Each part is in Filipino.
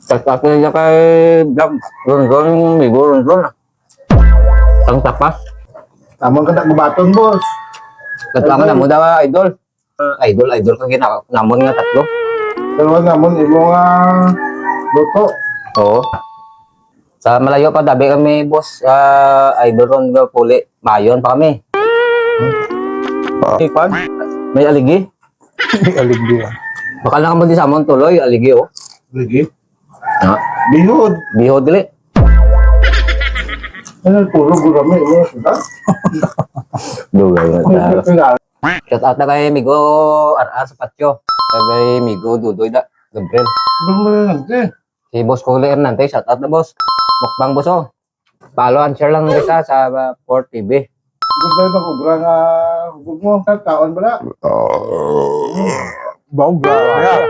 Tatapos niya kay Vlog. Ron, migo, ron. Ang tapas. Tamang ka na gubaton, boss. Tatlaman na mo daw, idol. Idol ka namon nga tatlo. Dalawa namon, imo nga luto. Oo. Sa malayo pa, dabi kami, boss. Idol ron, puli. Mayon pa kami. Ipag, may aligi. May aligi yan. Baka lang mo di sa amon tuloy, aligi, oh. Aligi? Ha? Bihod. Bihod dili. Ano, puro gurami, imo. Diba? Dugay na. Shout out na kay Migo RR sa patio. Kay Migo Dudoy da. Gabriel. Si Boss Kule Hernante, shout out na boss. Mukbang boss oh. Follow and share lang isa sa Port TV. Gusto na kubra nga hubog mo. Kaon ba na? Bawga. Yeah.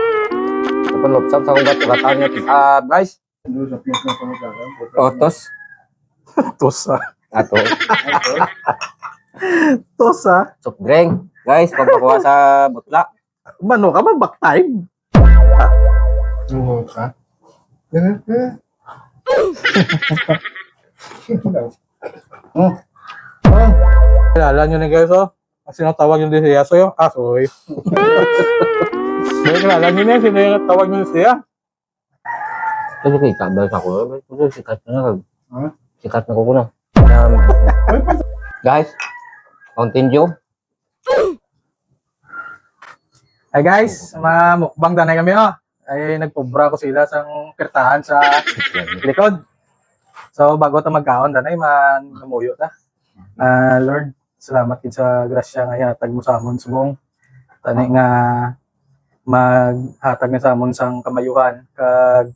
Kapag lupsap sa ugat ugatan niya. Guys, Doon sa place na pamagagan. otos. Tosa. Ato. Tosa. Soft drink. Guys, pagpakuha sa butla. Mano ka ba? Back time? Ano ka? Kilala nyo na guys oh. Sino tawag yung siya sa'yo? Soy. Kilala nyo na sino yung tawag yung siya? Kasi kita dahil sa ko. Sikat na. Huh? Sikat na ko na. Guys, continue. Ay guys, mamukbang tanay kami oh. Ay nagpubra ko sila sa pirtahan sa likod. So bago ta magkaon tanay manumuyo ta. Lord, salamat kid sa grasya nga ihatag mo sa amon subong. Tanay nga maghatag na sa amon sang kamayuhan kag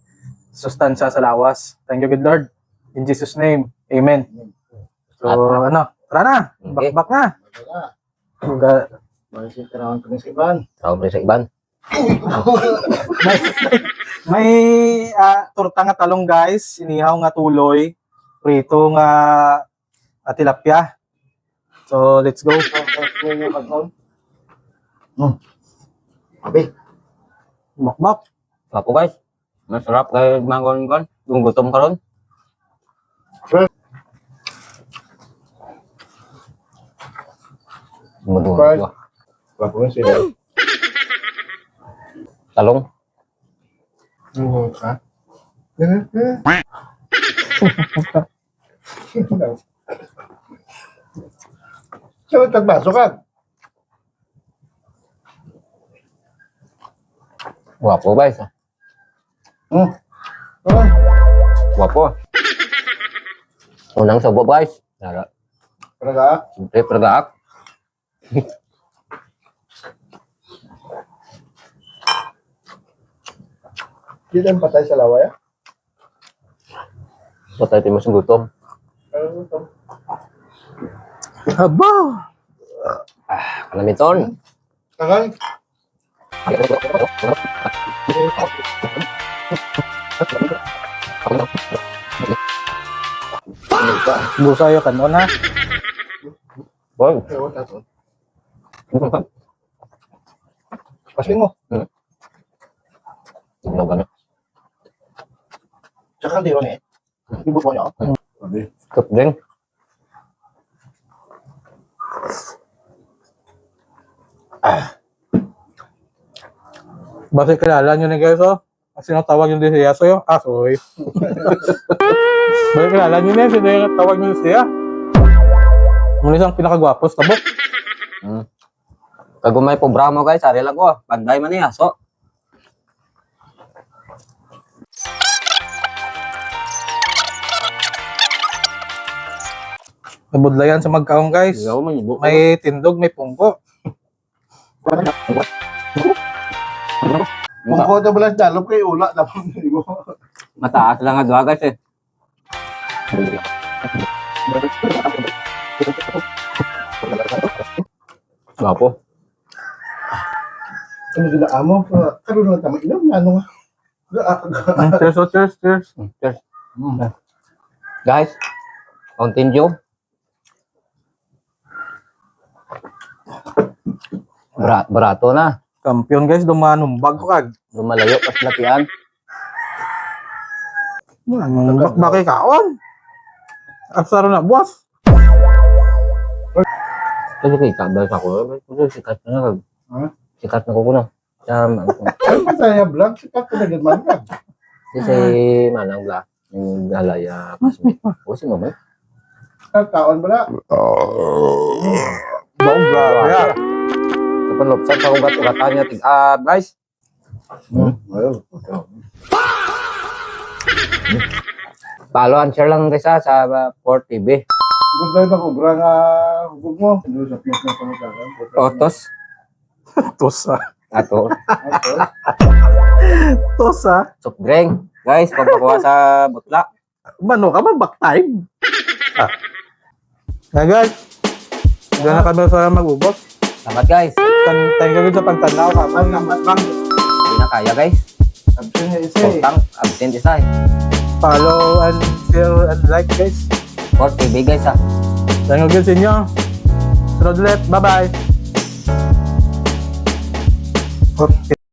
sustansya sa lawas. Thank you good Lord. In Jesus name. Amen. So tara na. Okay. Bakbak na. Masih kerawan pengisipan. Tawag rin sa iban. May torta nga talong guys, inihaw nga tuloy, prito nga tilapia. So let's go. Abi. Bakbak. Ako guys. Masarap kay mangon kon. Kung gutom ka ron. Right. Madungo. Bago sila. Talong. Ano ka? Saan tagbaso ka? Guwapo guys. Guwapo. Unang subo guys. Nara. Talaga? Siyempre pergaak. Hindi tayong patay sa laway, ah? Patay tayo mas gutom. Ano ito? Aba. Kalamiton. Tagal? Busa yo kanon ha. Boy. Ewan natin. Pasin mo. Tignan ka na. Tsaka hindi ron eh. Ibot mo niya. Abi. Cup drink. Basta kilala nyo na guys oh. Sino tawag yung siya sa'yo? Soy. Basta kilala nyo na sino yung tawag yung siya. Muna isang pinakagwapo sa tabok. Kagumay po bramo guys. Ari lang ko. Panday man niya. So. Nabudlayan sa magkaong guys. Ikaw man ibo. May tindog, may pungko. Kung ko na balas dalop kay ula dapat mo. Mataas lang nga doon guys eh. Guwapo. Ano sila amo? Karoon lang tama inom na ano nga. Cheers, oh, cheers, cheers. Cheers. Guys, continue. Barato na. Kampiyon guys, dumanumbag ko kag. Lumalayo pas lapian. Bakbaki kaon. Asaro na, boss. Kasi kita ba sa ko? Sikat na. Ha? Sikat na ko na. Ay, masaya vlog. Sikat ko na ganman ka. Kasi manang bla. Yung galaya. O si mama. Kaon pala. Bong grabe ah. Kapag lopsan sa ugat-ugatan niya. Guys. Ayun. Follow and share lang guys sa Port TV. Ganda na kubra nga hubog mo. Lusap mo sa pamagalan. Otos. Tosa. Ato. Tosa. Soft drink. Guys, pampakuha sa butla. Mano ka ba? Back time? Hey guys. Diyan na kami sa magbubos. Salamat guys. Thank you sa pagtanaw. Kamat bang. Hindi na kaya guys. Absent na isa eh. Putang absent isa eh. Follow and share and like guys. Port TV guys ah. Thank you sa inyo. Sunod ulit. Bye-bye. Okay.